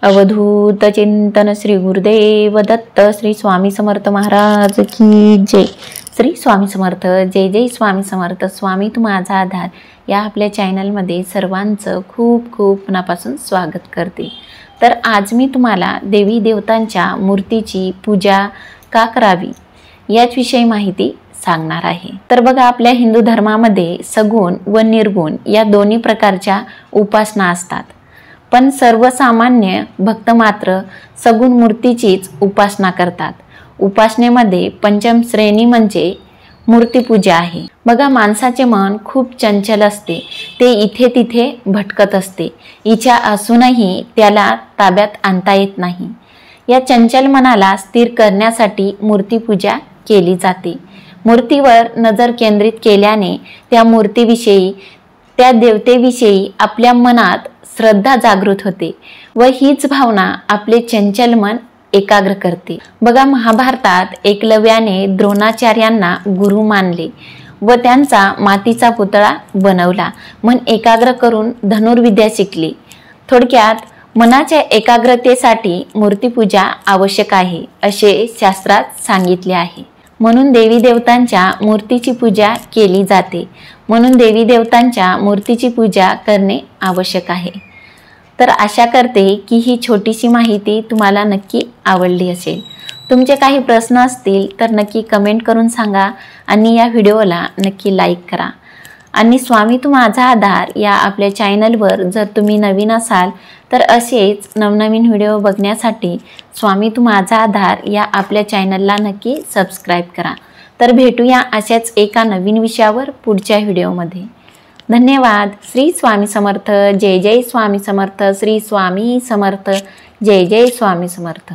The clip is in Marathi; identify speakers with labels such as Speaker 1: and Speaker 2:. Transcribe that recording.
Speaker 1: अवधूत चिंतन श्री गुरुदेव दत्त श्री स्वामी समर्थ महाराज की जय। श्री स्वामी समर्थ, जय जय स्वामी समर्थ। स्वामी तू माझा आधार या आपल्या चॅनलमध्ये सर्वांचं खूप खूप मनापासून स्वागत करते। तर आज मी तुम्हाला देवी देवतांच्या मूर्तीची पूजा का करावी याविषयी माहिती सांगणार आहे। तर बघा, आपल्या हिंदू धर्मामध्ये सगुण व निर्गुण या दोन्ही प्रकारच्या उपासना असतात, पण सर्वसामान्य भक्त मात्र सगुण मूर्तीचीच उपासना करतात। उपासनेमध्ये पंचम श्रेणी म्हणजे मूर्तीपूजा आहे। बघा, माणसाचे मन खूप चंचल असते, ते इथे तिथे भटकत असते, इच्छा असूनही त्याला ताब्यात आणता येत नाही। या चंचल मनाला स्थिर करण्यासाठी मूर्तीपूजा केली जाते। मूर्तीवर नजर केंद्रित केल्याने त्या मूर्तीविषयी, त्या देवतेविषयी आपल्या मनात श्रद्धा जागृत होते व हीच भावना आपले चंचल मन एकाग्र करते। बघा, महाभारतात एकलव्याने द्रोणाचार्यांना गुरु मानले व त्यांचा मातीचा पुतळा बनवला, मन एकाग्र करून धनुर्विद्या शिकली। थोडक्यात मनाच्या एकाग्रतेसाठी मूर्तीपूजा आवश्यक आहे असे शास्त्रात सांगितले आहे। म्हणून देवी देवतांच्या मूर्तीची पूजा केली जाते। म्हणून देवी देवतांच्या मूर्तीची पूजा करणे आवश्यक आहे। तर आशा करते की ही छोटीशी माहिती तुम्हाला नक्की आवडली असेल। तुमचे काही प्रश्न असतील तर नक्की कमेंट करून सांगा आणि या व्हिडिओला नक्की लाईक करा। आणि स्वामी तू माझा आधार या आपल्या चॅनलवर जर तुम्ही नवीन असाल तर असेच नवनवीन व्हिडिओ बघण्यासाठी स्वामी तू माझा आधार या आपल्या चॅनलला नक्की सबस्क्राईब करा। तर भेटूया अशाच एका नवीन विषयावर पुढच्या व्हिडिओमध्ये। धन्यवाद। श्री स्वामी समर्थ, जय जय स्वामी समर्थ। श्री स्वामी समर्थ, जय जय स्वामी समर्थ।